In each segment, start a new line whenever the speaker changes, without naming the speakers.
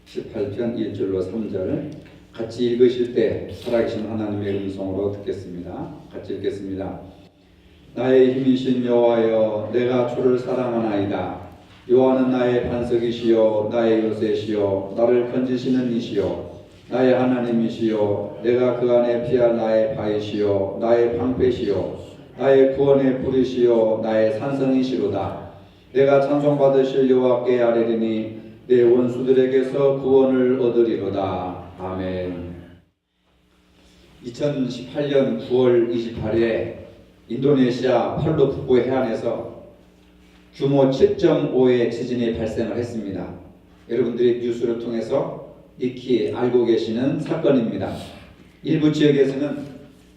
18편 1절로 3절 같이 읽으실 때 살아계신 하나님의 음성으로 듣겠습니다. 같이 읽겠습니다. 나의 힘이신 여호와여, 내가 주를 사랑하나이다. 여호와는 나의 반석이시요 나의 요새시요 나를 건지시는 이시요 나의 하나님이시요 내가 그 안에 피할 나의 바위시요 나의 방패시요 나의 구원의 뿌리시요 나의 산성이시로다. 내가 찬송받으실 여호와께 아뢰리니 내 원수들에게서 구원을 얻으리로다. 아멘. 2018년 9월 28일에 인도네시아 팔루 북부 해안에서 규모 7.5의 지진이 발생을 했습니다. 여러분들이 뉴스를 통해서 익히 알고 계시는 사건입니다. 일부 지역에서는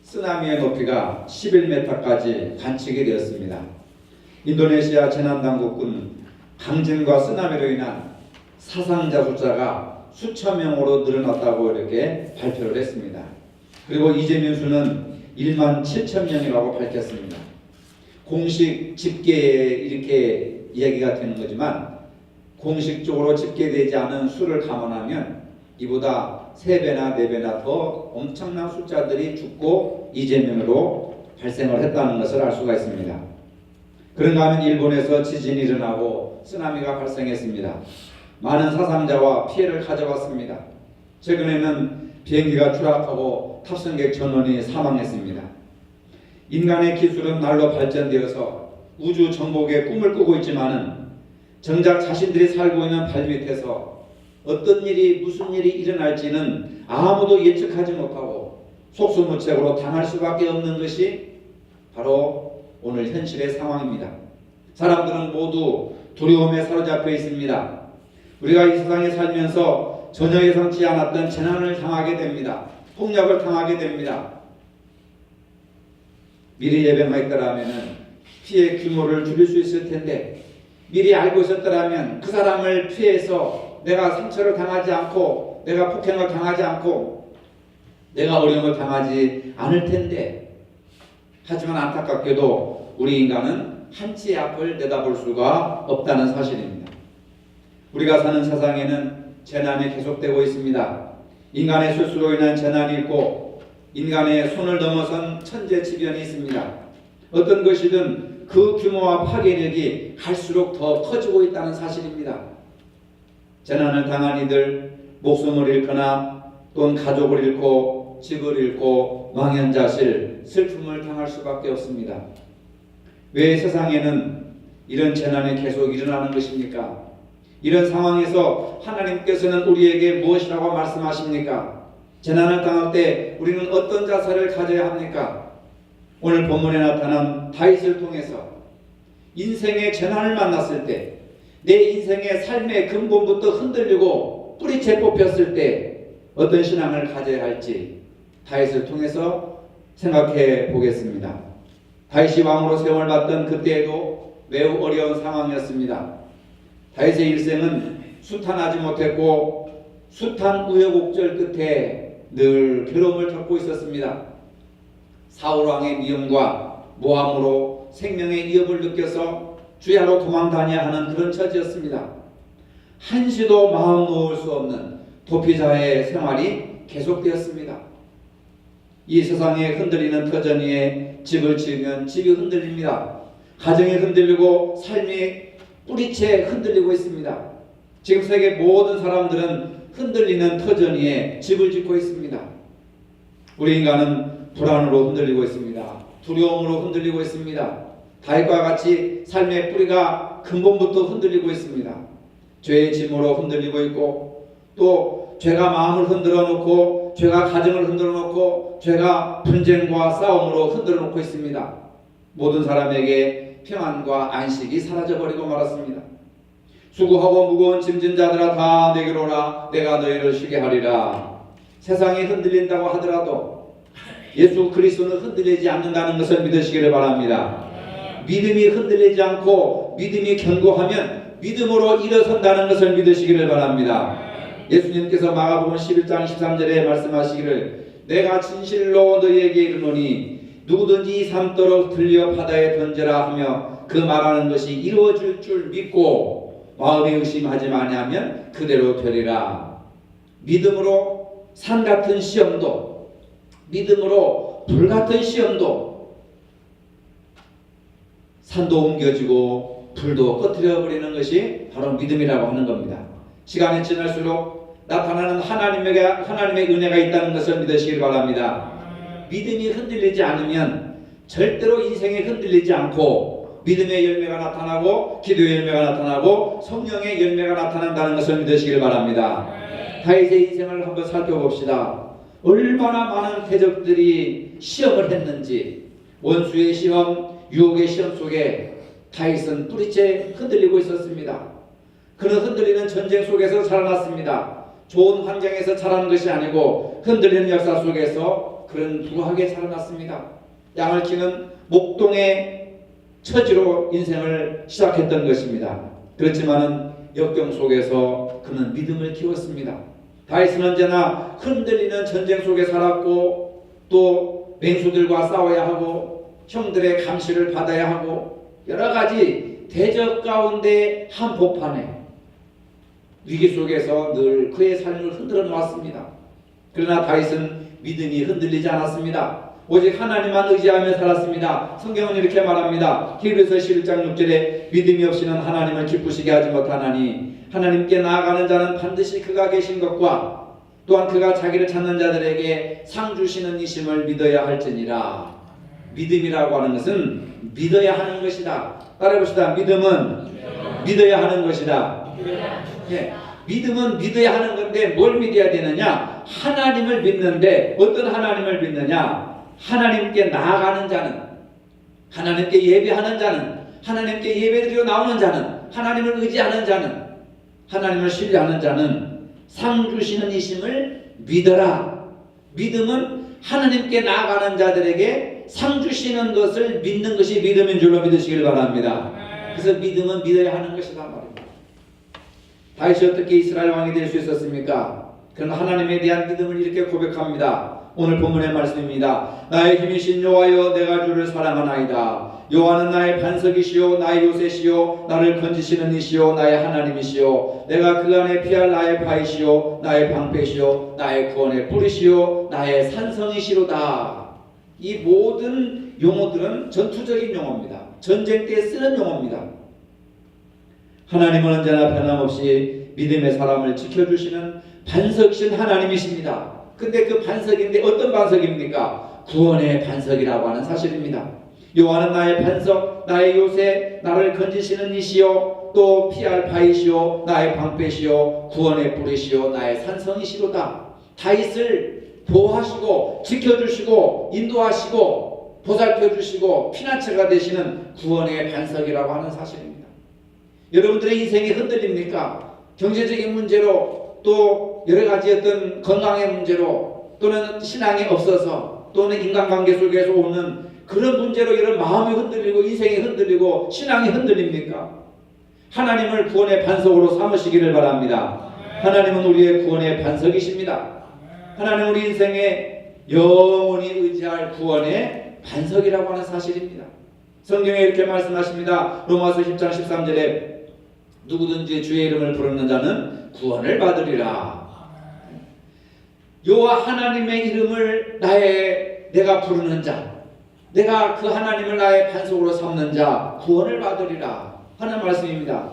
쓰나미의 높이가 11m까지 관측이 되었습니다. 인도네시아 재난당국은 강진과 쓰나미로 인한 사상자 숫자가 수천 명으로 늘어났다고 이렇게 발표를 했습니다. 그리고 이재민 수는 1만 7천 명이라고 밝혔습니다. 공식 집계에 이렇게 이야기가 되는 거지만 공식적으로 집계되지 않은 수를 감안하면 이보다 3배나 4배나 더 엄청난 숫자들이 죽고 이재명으로 발생을 했다는 것을 알 수가 있습니다. 그런가 하면 일본에서 지진이 일어나고 쓰나미가 발생했습니다. 많은 사상자와 피해를 가져왔습니다. 최근에는 비행기가 추락하고 탑승객 전원이 사망했습니다. 인간의 기술은 날로 발전되어서 우주 정복의 꿈을 꾸고 있지만은 정작 자신들이 살고 있는 발밑에서 어떤 일이 무슨 일이 일어날지는 아무도 예측하지 못하고 속수무책으로 당할 수밖에 없는 것이 바로 오늘 현실의 상황입니다. 사람들은 모두 두려움에 사로잡혀 있습니다. 우리가 이 세상에 살면서 전혀 예상치 않았던 재난을 당하게 됩니다. 폭력을 당하게 됩니다. 미리 예방했더라면 피해 규모를 줄일 수 있을 텐데, 미리 알고 있었더라면 그 사람을 피해서 내가 상처를 당하지 않고 내가 폭행을 당하지 않고 내가 어려움을 당하지 않을 텐데, 하지만 안타깝게도 우리 인간은 한치의 앞을 내다볼 수가 없다는 사실입니다. 우리가 사는 세상에는 재난이 계속되고 있습니다. 인간의 실수로 인한 재난이 있고 인간의 손을 넘어선 천재지변이 있습니다. 어떤 것이든 그 규모와 파괴력이 갈수록 더 커지고 있다는 사실입니다. 재난을 당한 이들 목숨을 잃거나 또는 가족을 잃고 집을 잃고 망연자실 슬픔을 당할 수밖에 없습니다. 왜 세상에는 이런 재난이 계속 일어나는 것입니까? 이런 상황에서 하나님께서는 우리에게 무엇이라고 말씀하십니까? 재난을 당할 때 우리는 어떤 자세를 가져야 합니까? 오늘 본문에 나타난 다윗을 통해서 인생의 재난을 만났을 때, 내 인생의 삶의 근본부터 흔들리고 뿌리채 뽑혔을 때 어떤 신앙을 가져야 할지 다윗을 통해서 생각해 보겠습니다. 다윗이 왕으로 세움을 받던 그때에도 매우 어려운 상황이었습니다. 다윗의 일생은 수탄하지 못했고 숱한 우여곡절 끝에 늘 괴로움을 겪고 있었습니다. 사울왕의 미움과 모함으로 생명의 위협을 느껴서 주야로 도망다녀야 하는 그런 처지였습니다. 한시도 마음 놓을 수 없는 도피자의 생활이 계속되었습니다. 이 세상에 흔들리는 터전 위에 집을 지으면 집이 흔들립니다. 가정이 흔들리고 삶이 뿌리채 흔들리고 있습니다. 지금 세계 모든 사람들은 흔들리는 터전 위에 집을 짓고 있습니다. 우리 인간은 불안으로 흔들리고 있습니다. 두려움으로 흔들리고 있습니다. 다윗과 같이 삶의 뿌리가 근본부터 흔들리고 있습니다. 죄의 짐으로 흔들리고 있고, 또 죄가 마음을 흔들어 놓고, 죄가 가정을 흔들어 놓고, 죄가 분쟁과 싸움으로 흔들어 놓고 있습니다. 모든 사람에게 평안과 안식이 사라져버리고 말았습니다. 수고하고 무거운 짐진 자들아 다 내게로 오라. 내가 너희를 쉬게 하리라. 세상이 흔들린다고 하더라도 예수 그리스도는 흔들리지 않는다는 것을 믿으시기를 바랍니다. 믿음이 흔들리지 않고 믿음이 견고하면 믿음으로 일어선다는 것을 믿으시기를 바랍니다. 예수님께서 마가복음 11장 13절에 말씀하시기를 내가 진실로 너희에게 이르노니 누구든지 이 삶도록 들려 바다에 던져라 하며 그 말하는 것이 이루어질 줄 믿고 마음에 의심하지 아니하면 그대로 되리라. 믿음으로 산 같은 시험도, 믿음으로 불 같은 시험도 산도 옮겨지고 불도 꺼뜨려 버리는 것이 바로 믿음이라고 하는 겁니다. 시간이 지날수록 나타나는 하나님의 은혜가 있다는 것을 믿으시길 바랍니다. 믿음이 흔들리지 않으면 절대로 인생이 흔들리지 않고 믿음의 열매가 나타나고 기도의 열매가 나타나고 성령의 열매가 나타난다는 것을 믿으시길 바랍니다. 다윗의 인생을 한번 살펴봅시다. 얼마나 많은 대적들이 시험을 했는지, 원수의 시험, 유혹의 시험 속에 다윗은 뿌리째 흔들리고 있었습니다. 그는 흔들리는 전쟁 속에서 자라났습니다. 좋은 환경에서 자라는 것이 아니고 흔들리는 역사 속에서 그는 부하게 자라났습니다. 양을 키우는 목동의 처지로 인생을 시작했던 것입니다. 그렇지만은 역경 속에서 그는 믿음을 키웠습니다. 다윗은 언제나 흔들리는 전쟁 속에 살았고, 또 맹수들과 싸워야 하고 형들의 감시를 받아야 하고 여러 가지 대적 가운데 한복판에 위기 속에서 늘 그의 삶을 흔들어 놓았습니다. 그러나 다윗은 믿음이 흔들리지 않았습니다. 오직 하나님만 의지하며 살았습니다. 성경은 이렇게 말합니다. 히브리서 11장 6절에 믿음이 없이는 하나님을 기쁘시게 하지 못하나니 하나님께 나아가는 자는 반드시 그가 계신 것과 또한 그가 자기를 찾는 자들에게 상 주시는 이심을 믿어야 할지니라. 믿음이라고 하는 것은 믿어야 하는 것이다. 따라해봅시다. 믿음은 믿어야 하는 것이다. 예, 믿음은 믿어야 하는 건데 뭘 믿어야 되느냐? 하나님을 믿는데 어떤 하나님을 믿느냐? 하나님께 나아가는 자는, 하나님께 예배하는 자는, 하나님께 예배드리러 나오는 자는, 하나님을 의지하는 자는, 하나님을 신뢰하는 자는 상 주시는 이심을 믿어라. 믿음은 하나님께 나아가는 자들에게 상 주시는 것을 믿는 것이 믿음인 줄로 믿으시길 바랍니다. 그래서 믿음은 믿어야 하는 것이다 말입니다. 다윗이 어떻게 이스라엘 왕이 될 수 있었습니까? 그는 하나님에 대한 믿음을 이렇게 고백합니다. 오늘 본문의 말씀입니다. 나의 힘이신 여호와여, 내가 주를 사랑하나이다. 여호와는 나의 반석이시요 나의 요새시요 나를 건지시는 이시요 나의 하나님이시요 내가 그 안에 피할 나의 바위시요 나의 방패시요 나의 구원의 뿌리시요 나의 산성이시로다. 이 모든 용어들은 전투적인 용어입니다. 전쟁 때 쓰는 용어입니다. 하나님은 언제나 변함없이 믿음의 사람을 지켜주시는 반석이신 하나님이십니다. 근데 그 반석인데 어떤 반석입니까? 구원의 반석이라고 하는 사실입니다. 여호와는 나의 반석, 나의 요새, 나를 건지시는 이시요 또 피할 바위시요 나의 방패시요 구원의 뿌리시요 나의 산성이시로다. 다윗을 보호하시고 지켜주시고 인도하시고 보살펴주시고 피난처가 되시는 구원의 반석이라고 하는 사실입니다. 여러분들의 인생이 흔들립니까? 경제적인 문제로, 또 여러 가지 어떤 건강의 문제로, 또는 신앙이 없어서, 또는 인간관계 속에서 오는 그런 문제로 이런 마음이 흔들리고 인생이 흔들리고 신앙이 흔들립니까? 하나님을 구원의 반석으로 삼으시기를 바랍니다. 하나님은 우리의 구원의 반석이십니다. 하나님은 우리 인생에 영원히 의지할 구원의 반석이라고 하는 사실입니다. 성경에 이렇게 말씀하십니다. 로마서 10장 13절에 누구든지 주의 이름을 부르는 자는 구원을 받으리라. 여호와 하나님의 이름을 내가 부르는 자, 내가 그 하나님을 나의 반석으로 삼는 자 구원을 받으리라 하는 말씀입니다.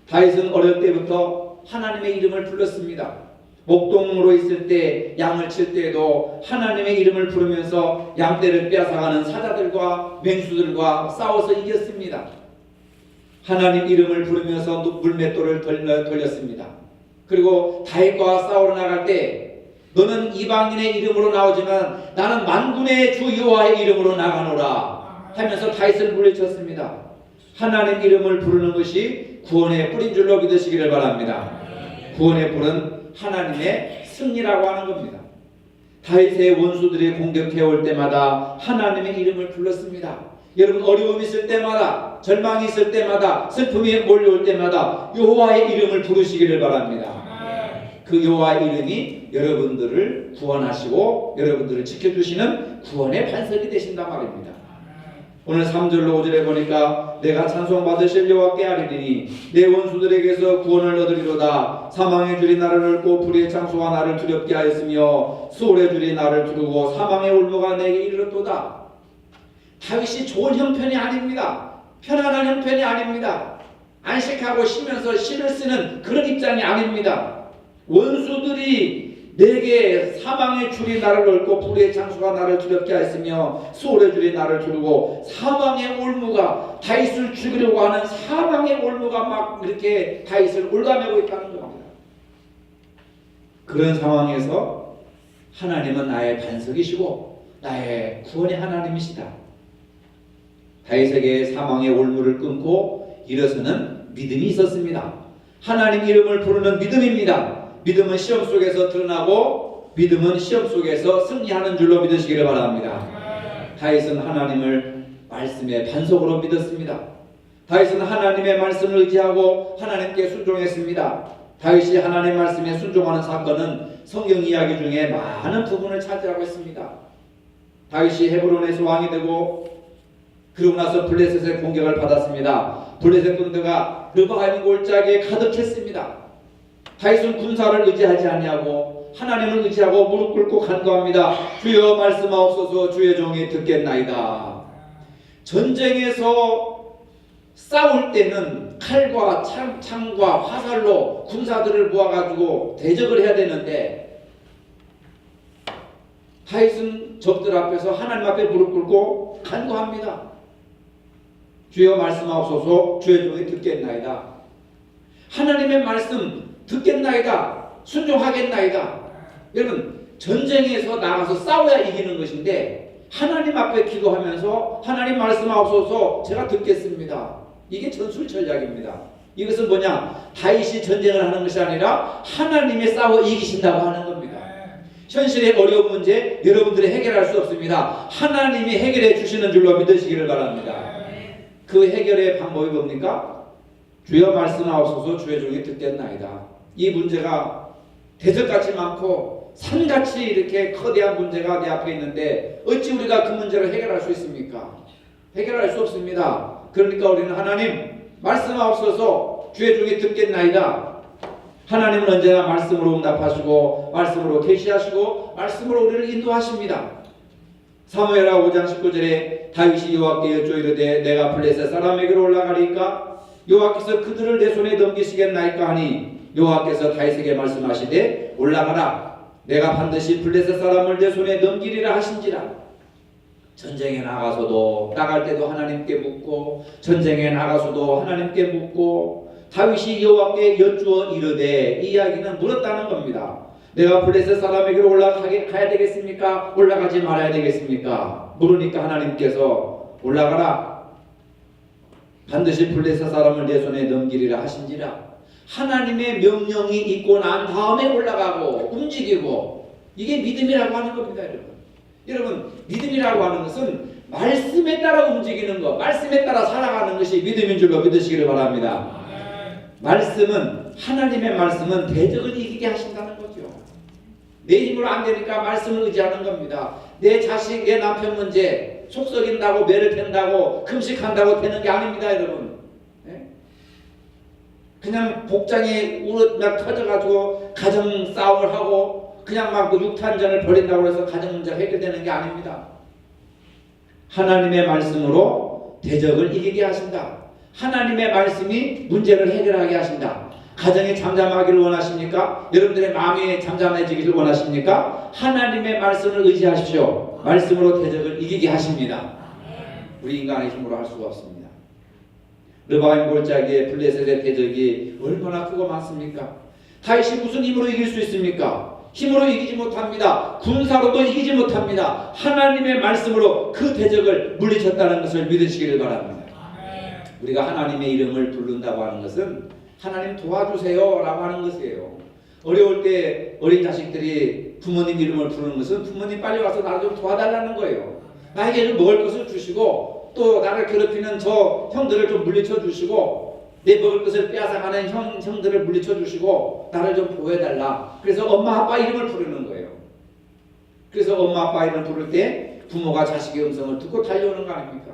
다윗은 어릴 때부터 하나님의 이름을 불렀습니다. 목동으로 있을 때, 양을 칠 때에도 하나님의 이름을 부르면서 양떼를 빼앗아가는 사자들과 맹수들과 싸워서 이겼습니다. 하나님 이름을 부르면서 물맷돌을 돌렸습니다. 그리고 다윗과 싸우러 나갈 때 너는 이방인의 이름으로 나오지만 나는 만군의 주 여호와의 이름으로 나가노라 하면서 다윗을 물리쳤습니다. 하나님 이름을 부르는 것이 구원의 뿌린 줄로 믿으시기를 바랍니다. 구원의 뿌는 하나님의 승리라고 하는 겁니다. 다윗의 원수들이 공격해 올 때마다 하나님의 이름을 불렀습니다. 여러분 어려움이 있을 때마다, 절망이 있을 때마다, 슬픔이 몰려올 때마다 여호와의 이름을 부르시기를 바랍니다. 그 여호와의 이름이 여러분들을 구원하시고 여러분들을 지켜주시는 구원의 반석이 되신단 말입니다. 오늘 3절로 5절에 보니까 내가 찬송받으실 여호와께 아뢰리니 내 원수들에게서 구원을 얻으리로다. 사망의 줄이 나를 얽고 불의 창수가 나를 두렵게 하였으며 수월의 줄이 나를 두르고 사망의 올무가 내게 이르렀도다. 다윗이 좋은 형편이 아닙니다. 편안한 형편이 아닙니다. 안식하고 쉬면서 시를 쓰는 그런 입장이 아닙니다. 원수들이 내게 사망의 줄이 나를 얽고 불의 창수가 나를 두렵게 하였으며 수월의 줄이 나를 두르고 사망의 올무가 다윗을 죽이려고 하는 사망의 올무가 막 이렇게 다윗을 올가매고 있다는 겁니다. 그런 상황에서 하나님은 나의 반석이시고 나의 구원의 하나님이시다. 다윗에게 사망의 올무를 끊고 일어서는 믿음이 있었습니다. 하나님 이름을 부르는 믿음입니다. 믿음은 시험 속에서 드러나고 믿음은 시험 속에서 승리하는 줄로 믿으시기를 바랍니다. 다윗은 하나님을 말씀의 반석으로 믿었습니다. 다윗은 하나님의 말씀을 의지하고 하나님께 순종했습니다. 다윗이 하나님 말씀에 순종하는 사건은 성경 이야기 중에 많은 부분을 차지하고 있습니다. 다윗이 헤브론에서 왕이 되고 그러고 나서 블레셋의 공격을 받았습니다. 블레셋 군대가 르바임 골짜기에 가득했습니다. 다윗은 군사를 의지하지 아니하고 하나님을 의지하고 무릎 꿇고 간구합니다. 주여 말씀하옵소서. 주의 종이 듣겠나이다. 전쟁에서 싸울 때는 칼과 창과 화살로 군사들을 모아가지고 대적을 해야 되는데 다윗은 적들 앞에서 하나님 앞에 무릎 꿇고 간구합니다. 주여 말씀하옵소서. 주의 종이 듣겠나이다. 하나님의 말씀 듣겠나이다. 순종하겠나이다. 여러분, 전쟁에서 나가서 싸워야 이기는 것인데 하나님 앞에 기도하면서 하나님 말씀하옵소서. 제가 듣겠습니다. 이게 전술 전략입니다. 이것은 뭐냐? 다윗이 전쟁을 하는 것이 아니라 하나님이 싸워 이기신다고 하는 겁니다. 현실의 어려운 문제 여러분들이 해결할 수 없습니다. 하나님이 해결해 주시는 줄로 믿으시기를 바랍니다. 그 해결의 방법이 뭡니까? 주여 말씀하옵소서. 주의 종이 듣겠나이다. 이 문제가 대적같이 많고 산같이 이렇게 거대한 문제가 내 앞에 있는데 어찌 우리가 그 문제를 해결할 수 있습니까? 해결할 수 없습니다. 그러니까 우리는 하나님 말씀하옵소서. 주의 종이 듣겠나이다. 하나님은 언제나 말씀으로 응답하시고 말씀으로 계시하시고 말씀으로 우리를 인도하십니다. 사무엘하 5장 19절에 다윗이 여호와께 여쭈어 이르되 내가 블레셋 사람에게로 올라가리까 여호와께서 그들을 내 손에 넘기시겠나이까 하니 여호와께서 다윗에게 말씀하시되 올라가라. 내가 반드시 블레셋 사람을 내 손에 넘기리라 하신지라. 전쟁에 나가서도 나갈 때도 하나님께 묻고 전쟁에 나가서도 하나님께 묻고 다윗이 여호와께 여쭈어 이르되 이 이야기는 물었다는 겁니다. 내가 블레셋 사람에게로 올라가야 되겠습니까? 올라가지 말아야 되겠습니까? 물으니까 하나님께서 올라가라. 반드시 블레셋 사람을 내 손에 넘기리라 하신지라. 하나님의 명령이 있고 난 다음에 올라가고 움직이고 이게 믿음이라고 하는 겁니다. 여러분 믿음이라고 하는 것은 말씀에 따라 움직이는 것, 말씀에 따라 살아가는 것이 믿음인 줄로 믿으시기를 바랍니다. 말씀은 하나님의 말씀은 대적을 이기게 하신다는 거죠. 내 힘으로 안 되니까 말씀을 의지하는 겁니다. 내 자식, 내 남편 문제 속 썩인다고 매를 댄다고 금식한다고 되는 게 아닙니다. 여러분 그냥 복장이 막 터져가지고 가정 싸움을 하고 그냥 막 육탄전을 벌인다고 해서 가정 문제가 해결되는 게 아닙니다. 하나님의 말씀으로 대적을 이기게 하신다. 하나님의 말씀이 문제를 해결하게 하신다. 가정이 잠잠하기를 원하십니까? 여러분들의 마음이 잠잠해지기를 원하십니까? 하나님의 말씀을 의지하십시오. 말씀으로 대적을 이기게 하십니다. 우리 인간의 힘으로 할 수가 없습니다. 르바임 골짜기에 블레셋의 대적이 얼마나 크고 많습니까? 다윗이 무슨 힘으로 이길 수 있습니까? 힘으로 이기지 못합니다. 군사로도 이기지 못합니다. 하나님의 말씀으로 그 대적을 물리쳤다는 것을 믿으시기를 바랍니다. 우리가 하나님의 이름을 부른다고 하는 것은 하나님 도와주세요 라고 하는 것이에요. 어려울 때 어린 자식들이 부모님 이름을 부르는 것은 부모님 빨리 와서 나를 좀 도와달라는 거예요. 나에게 좀 먹을 것을 주시고 또 나를 괴롭히는 저 형들을 좀 물리쳐 주시고 내 먹을 것을 빼앗아가는 형들을 물리쳐 주시고 나를 좀 보호해달라. 그래서 엄마 아빠 이름을 부르는 거예요. 그래서 엄마 아빠 이름을 부를 때 부모가 자식의 음성을 듣고 달려오는 거 아닙니까?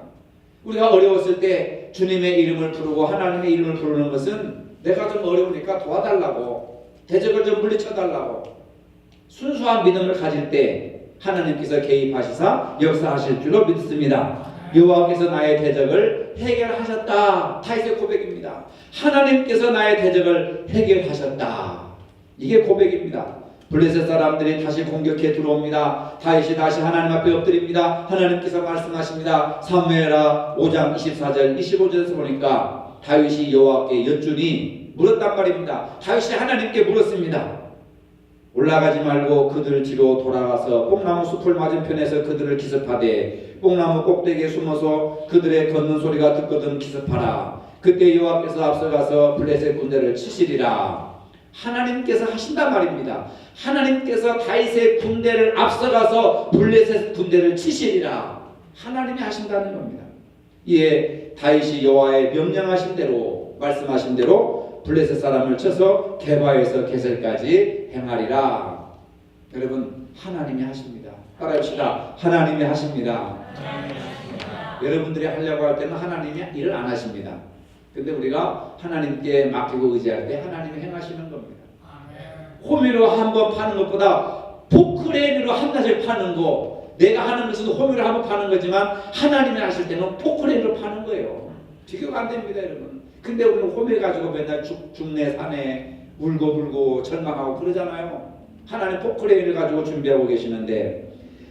우리가 어려웠을 때 주님의 이름을 부르고 하나님의 이름을 부르는 것은 내가 좀 어려우니까 도와달라고, 대적을 좀 물리쳐달라고, 순수한 믿음을 가질 때 하나님께서 개입하시사 역사하실 줄로 믿습니다. 여호와께서 나의 대적을 해결하셨다. 다윗의 고백입니다. 하나님께서 나의 대적을 해결하셨다. 이게 고백입니다. 블레셋 사람들이 다시 공격해 들어옵니다. 다윗이 다시 하나님 앞에 엎드립니다. 하나님께서 말씀하십니다. 사무엘하 5장 24절 25절에서 보니까 다윗이 여호와께 여쭈니 물었단 말입니다. 다윗이 하나님께 물었습니다. 올라가지 말고 그들 뒤로 돌아가서 뽕나무 숲을 맞은편에서 그들을 기습하되 뽕나무 꼭대기에 숨어서 그들의 걷는 소리가 듣거든 기습하라. 그때 여호와께서 앞서가서 블레셋 군대를 치시리라. 하나님께서 하신단 말입니다. 하나님께서 다윗의 군대를 앞서가서 블레셋 군대를 치시리라. 하나님이 하신다는 겁니다. 이에 다윗이 여호와의 명령하신 대로, 말씀하신 대로 블레셋 사람을 쳐서 게바에서 게셀까지 행하리라. 여러분, 하나님이 하십니다. 따라합시다. 하나님이 하십니다. 여러분들이 하려고 할 때는 하나님이 일을 안 하십니다. 근데 우리가 하나님께 맡기고 의지할 때 하나님이 행하시는 겁니다. 호미로 한 번 파는 것보다 포크레인으로 한낮을 파는 거, 내가 하는 것은 호미로 한 번 파는 거지만 하나님이 하실 때는 포크레인으로 파는 거예요. 비교가 안 됩니다, 여러분. 근데 우리는 호미 가지고 맨날 죽네 산에 울고 절망하고 그러잖아요. 하나님 포크레인을 가지고 준비하고 계시는데,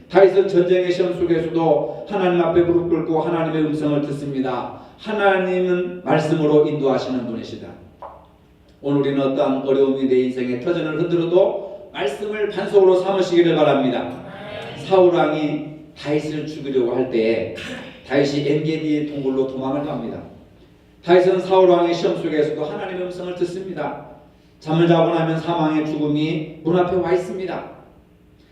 다윗은 전쟁의 시험 속에서도 하나님 앞에 무릎 꿇고 하나님의 음성을 듣습니다. 하나님은 말씀으로 인도하시는 분이시다. 오늘 우리는 어떠한 어려움이 내 인생의 터전을 흔들어도 말씀을 반석으로 삼으시기를 바랍니다. 사울왕이 다윗을 죽이려고 할 때에 다윗이 엔게디 동굴로 도망을 갑니다. 다윗은 사울왕의 시험 속에서도 하나님의 음성을 듣습니다. 잠을 자고 나면 사망의 죽음이 문 앞에 와 있습니다.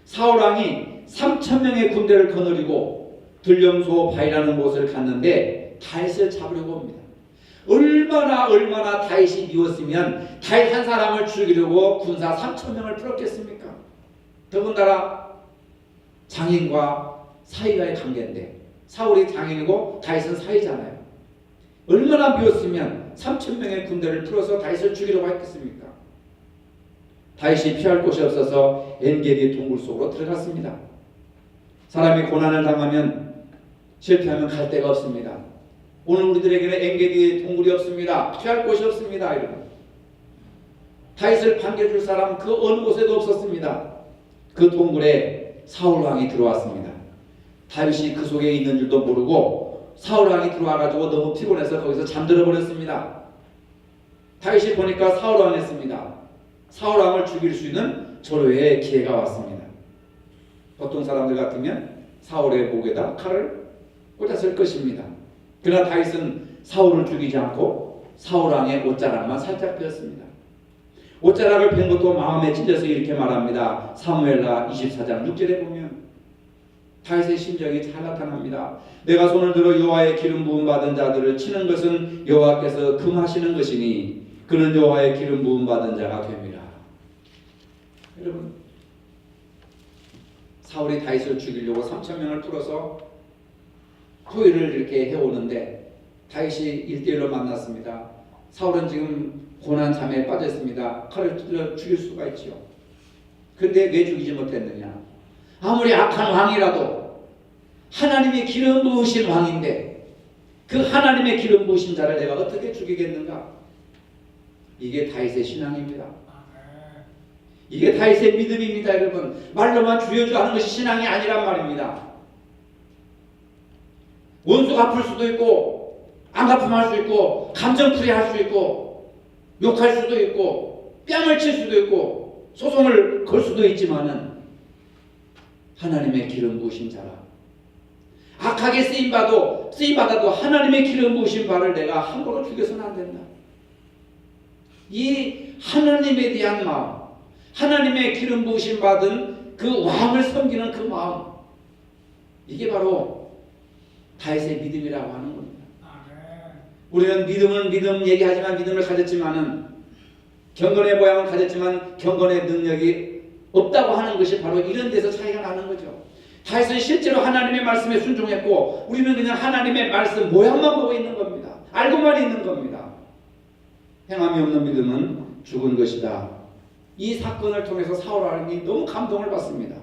사울왕이 3,000명의 군대를 거느리고 들령소 바위라는 곳을 갔는데 다윗을 잡으려고 옵니다. 얼마나 다윗이 미웠으면 다윗 한 사람을 죽이려고 군사 3,000명을 풀었겠습니까? 더군다나 장인과 사위와의 관계인데, 사울이 장인이고 다윗은 사위잖아요. 얼마나 미웠으면 3,000명의 군대를 풀어서 다윗을 죽이려고 했겠습니까? 다윗이 피할 곳이 없어서 엔게디 동굴 속으로 들어갔습니다. 사람이 고난을 당하면 실패하면 갈 데가 없습니다. 오늘 우리들에게는 엔게디 동굴이 없습니다. 피할 곳이 없습니다. 여러분, 다윗을 반겨줄 사람 그 어느 곳에도 없었습니다. 그 동굴에 사울왕이 들어왔습니다. 다윗이 그 속에 있는 줄도 모르고 사울왕이 들어와가지고 너무 피곤해서 거기서 잠들어 버렸습니다. 다윗이 보니까 사울왕이었습니다. 사울왕을 죽일 수 있는 절호의 기회가 왔습니다. 보통 사람들 같으면 사울의 목에다 칼을 꽂았을 것입니다. 그러나 다윗은 사울을 죽이지 않고 사울왕의 옷자락만 살짝 폈습니다. 옷자락을 pen 것도 마음에 찔려서 이렇게 말합니다. 사무엘하 24장 6절에 보면 다윗의 심정이 잘 나타납니다. 내가 손을 들어 여호와의 기름 부음 받은 자들을 치는 것은 여호와께서 금하시는 것이니 그는 여호와의 기름 부음 받은 자가 됩니다. 여러분, 사울이 다윗을 죽이려고 3,000명을 풀어서 포위를 이렇게 해오는데 다윗이 1대1로 만났습니다. 사울은 지금 고난 잠에 빠졌습니다. 칼을 찔러 죽일 수가 있지요. 그런데 왜 죽이지 못했느냐? 아무리 악한 왕이라도 하나님의 기름 부으신 왕인데 그 하나님의 기름 부으신 자를 내가 어떻게 죽이겠는가? 이게 다윗의 신앙입니다. 이게 다윗의 믿음입니다. 여러분, 말로만 주여주 하는 것이 신앙이 아니란 말입니다. 원수 갚을 수도 있고 안 갚음할 수 있고 감정풀이 할 수 있고 욕할 수도 있고 뺨을 칠 수도 있고 소송을 걸 수도 있지만은 하나님의 기름 부으신 자라, 악하게 쓰임받아도 하나님의 기름 부으신 바를 내가 함부로 죽여서는 안 된다. 이 하나님에 대한 마음, 하나님의 기름 부으심 받은 그 왕을 섬기는 그 마음, 이게 바로 다윗의 믿음이라고 하는 겁니다. 우리는 믿음 얘기하지만 믿음을 가졌지만은 경건의 모양을 가졌지만 경건의 능력이 없다고 하는 것이 바로 이런 데서 차이가 나는 거죠. 다윗은 실제로 하나님의 말씀에 순종했고 우리는 그냥 하나님의 말씀 모양만 보고 있는 겁니다. 알고만 있는 겁니다. 행함이 없는 믿음은 죽은 것이다. 이 사건을 통해서 사울 왕이 너무 감동을 받습니다.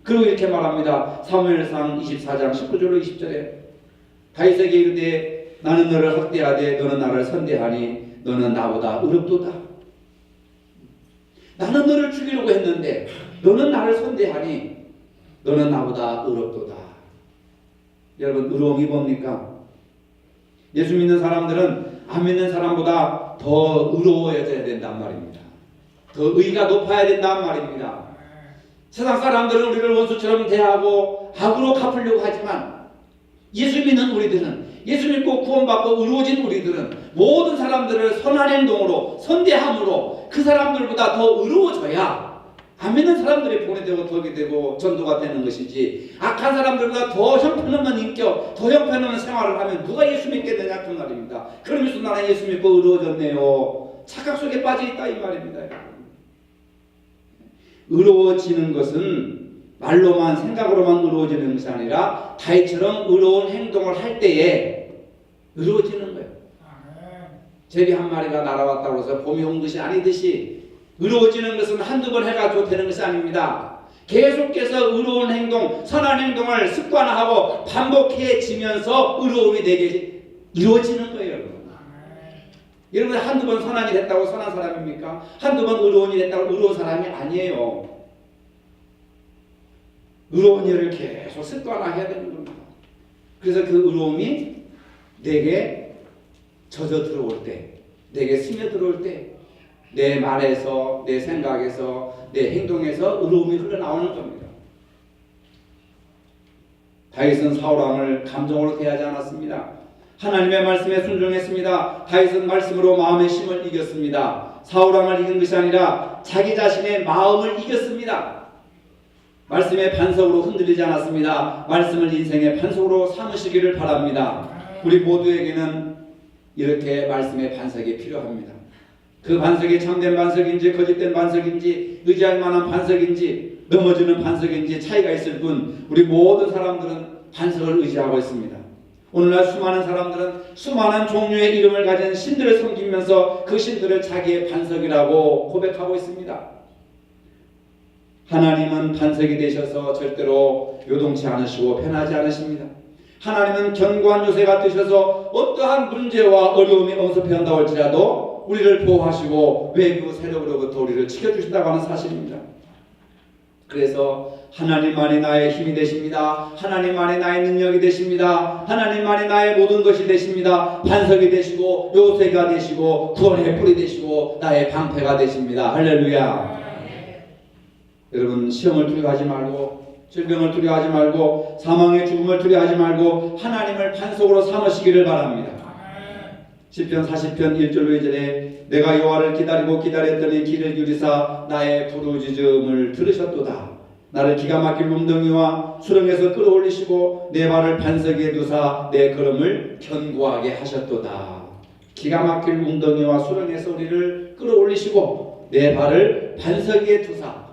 그리고 이렇게 말합니다. 사무엘상 24장 19절로 20절에 다윗에게 이르되 나는 너를 학대하되 너는 나를 선대하니 너는 나보다 의롭도다. 나는 너를 죽이려고 했는데 너는 나를 선대하니 너는 나보다 의롭도다. 여러분, 의로움이 뭡니까? 예수 믿는 사람들은 안 믿는 사람보다 더 의로워져야 된단 말입니다. 더 의가 높아야 된단 말입니다. 세상 사람들은 우리를 원수처럼 대하고 악으로 갚으려고 하지만 예수 믿는 우리들은, 예수 믿고 구원받고 의로워진 우리들은 모든 사람들을 선한 행동으로, 선대함으로 그 사람들보다 더 의로워져야 안 믿는 사람들이 본이 되고 덕이 되고 전도가 되는 것이지, 악한 사람들보다 더 형편없는 인격, 더 형편없는 생활을 하면 누가 예수 믿겠느냐 그 말입니다. 그러면서 나는 예수 믿고 의로워졌네요. 착각 속에 빠져 있다 이 말입니다. 의로워지는 것은 말로만, 생각으로만 의로워지는 것이 아니라 다윗처럼 의로운 행동을 할 때에 의로워지는 거예요. 제비 한 마리가 날아왔다고 해서 봄이 온 것이 아니듯이 의로워지는 것은 한두 번 해가지고 되는 것이 아닙니다. 계속해서 의로운 행동, 선한 행동을 습관화하고 반복해지면서 의로움이 되게 이루어지는 거예요. 여러분, 한두 번 선한이 됐다고 선한 사람입니까? 한두 번 의로운 일이 됐다고 의로운 사람이 아니에요. 의로운 일을 계속 습관화해야 되는 겁니다. 그래서 그 의로움이 내게 젖어 들어올 때, 내게 스며 들어올 때 내 말에서, 내 생각에서, 내 행동에서 의로움이 흘러나오는 겁니다. 다윗은 사울 왕을 감정으로 대하지 않았습니다. 하나님의 말씀에 순종했습니다. 다윗은 말씀으로 마음의 힘을 이겼습니다. 사울 왕을 이긴 것이 아니라 자기 자신의 마음을 이겼습니다. 말씀의 반석으로 흔들리지 않았습니다. 말씀을 인생의 반석으로 삼으시기를 바랍니다. 우리 모두에게는 이렇게 말씀의 반석이 필요합니다. 그 반석이 참된 반석인지 거짓된 반석인지 의지할 만한 반석인지 넘어지는 반석인지 차이가 있을 뿐 우리 모든 사람들은 반석을 의지하고 있습니다. 오늘날 수많은 사람들은 수많은 종류의 이름을 가진 신들을 섬기면서 그 신들을 자기의 반석이라고 고백하고 있습니다. 하나님은 반석이 되셔서 절대로 요동치 않으시고 변하지 않으십니다. 하나님은 견고한 요새가 되셔서 어떠한 문제와 어려움이 엄습해 온다 할지라도 우리를 보호하시고 외부 세력으로부터 우리를 지켜주신다고 하는 사실입니다. 그래서 하나님만이 나의 힘이 되십니다. 하나님만이 나의 능력이 되십니다. 하나님만이 나의 모든 것이 되십니다. 반석이 되시고 요새가 되시고 구원의 뿔이 되시고 나의 방패가 되십니다. 할렐루야. 여러분, 시험을 두려워하지 말고 질병을 두려워하지 말고 사망의 죽음을 두려워하지 말고 하나님을 반석으로 삼으시기를 바랍니다. 시편 40편 1절로 2절에 내가 여호와를 기다리고 기다렸더니 귀를 기울이사 나의 부르짖음을 들으셨도다. 나를 기가 막힐 웅덩이와 수렁에서 끌어올리시고 내 발을 반석 위에 두사 내 걸음을 견고하게 하셨도다. 기가 막힐 웅덩이와 수렁에서 우리를 끌어올리시고 내 발을 반석 위에 두사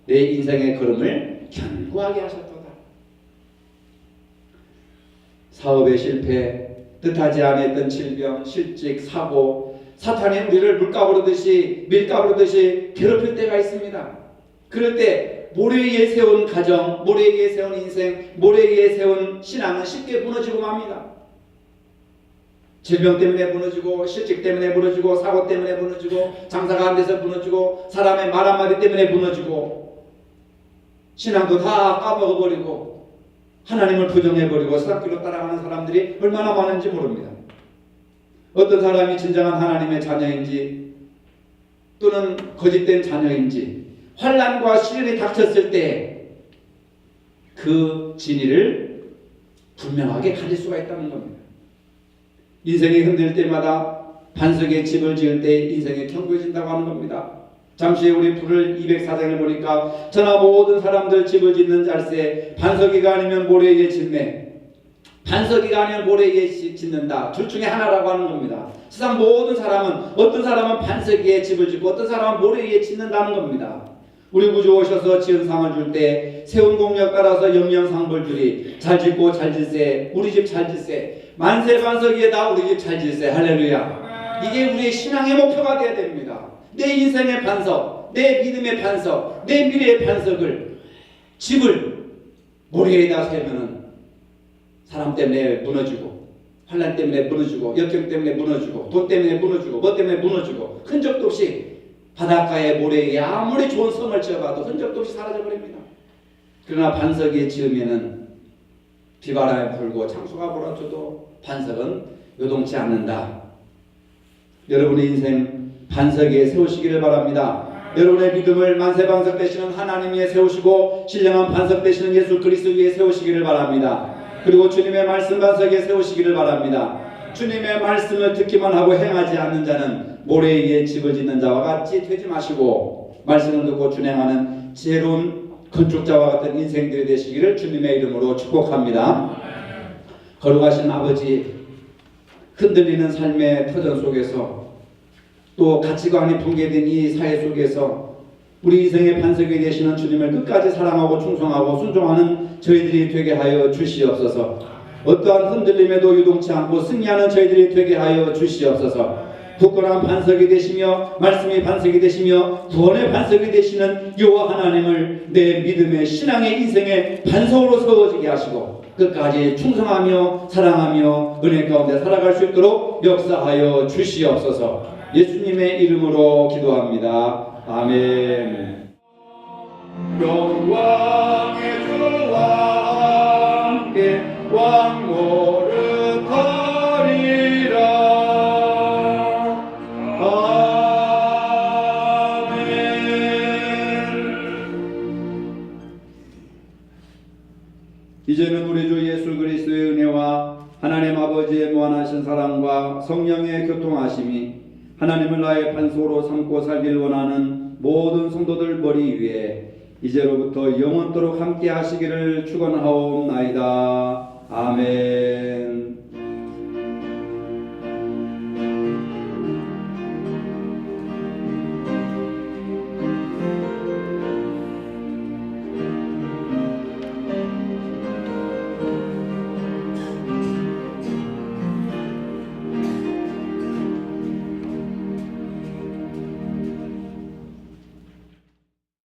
내 인생의 걸음을 견고하게 하셨도다. 사업의 실패, 뜻하지 않았던 질병, 실직, 사고, 사탄이 우리를 물가부르듯이 밀가부르듯이 괴롭힐 때가 있습니다. 그럴 때 모래 위에 세운 가정, 모래 위에 세운 인생, 모래 위에 세운 신앙은 쉽게 무너지고 맙니다. 질병 때문에 무너지고, 실직 때문에 무너지고, 사고 때문에 무너지고, 장사가 안 돼서 무너지고, 사람의 말 한마디 때문에 무너지고, 신앙도 다 까먹어버리고 하나님을 부정해버리고 세상길로 따라가는 사람들이 얼마나 많은지 모릅니다. 어떤 사람이 진정한 하나님의 자녀인지 또는 거짓된 자녀인지 환난과 시련이 닥쳤을 때 그 진위를 분명하게 가질 수가 있다는 겁니다. 인생이 흔들 때마다 반석에 집을 지을 때 인생이 견고해진다고 하는 겁니다. 잠시 우리 불을 204장을 보니까 저나 모든 사람들 집을 짓는 잘세 반석이가 아니면 모래 위에 짓네. 반석이가 아니면 모래 위에 짓는다. 둘 중에 하나라고 하는 겁니다. 세상 모든 사람은 어떤 사람은 반석 위에 집을 짓고 어떤 사람은 모래 위에 짓는다는 겁니다. 우리 구주 오셔서 지은 상을 줄 때 세운 공력 따라서 영영상벌 주리. 잘 짓고 잘 질세. 우리 집 잘 질세. 만세반석이에다 우리 집 잘 질세. 할렐루야. 이게 우리의 신앙의 목표가 되어야 됩니다. 내 인생의 반석, 내 믿음의 반석, 내 미래의 반석을, 집을 모래에다 세면은 사람 때문에 무너지고, 환난 때문에 무너지고, 역경 때문에 무너지고, 돈 때문에 무너지고, 뭐 때문에 무너지고, 흔적도 없이 바닷가의 모래에 아무리 좋은 성을 지어봐도 흔적도 없이 사라져버립니다. 그러나 반석 위에 지으면은 비바람이 불고 창수가 불어줘도 반석은 요동치 않는다. 여러분의 인생 반석 위에 세우시기를 바랍니다. 여러분의 믿음을 만세반석 되시는 하나님 위에 세우시고 신령한 반석 되시는 예수 그리스도 위에 세우시기를 바랍니다. 그리고 주님의 말씀 반석 위에 세우시기를 바랍니다. 주님의 말씀을 듣기만 하고 행하지 않는 자는 모래 위에 집을 짓는 자와 같이 되지 마시고 말씀을 듣고 준행하는 지혜로운 건축자와 같은 인생들이 되시기를 주님의 이름으로 축복합니다. 거룩하신 아버지, 흔들리는 삶의 터전 속에서 또 가치관이 붕괴된 이 사회 속에서 우리 인생의 반석이 되시는 주님을 끝까지 사랑하고 충성하고 순종하는 저희들이 되게 하여 주시옵소서. 어떠한 흔들림에도 유동치 않고 승리하는 저희들이 되게 하여 주시옵소서. 굳건한 반석이 되시며 말씀이 반석이 되시며 구원의 반석이 되시는 여호와 하나님을 내 믿음의 신앙의 인생의 반석으로 세워지게 하시고 끝까지 충성하며 사랑하며 은혜 가운데 살아갈 수 있도록 역사하여 주시옵소서. 예수님의 이름으로 기도합니다. 아멘. 영광의 주와 함께 왕노릇하리라. 이제는 우리 주 예수 그리스도의 은혜와 하나님 아버지의 무한하신 사랑과 성령의 교통하심이 하나님을 나의 반석으로 삼고 살기를 원하는 모든 성도들 머리 위에 이제로부터 영원토록 함께 하시기를 축원하옵나이다. 아멘.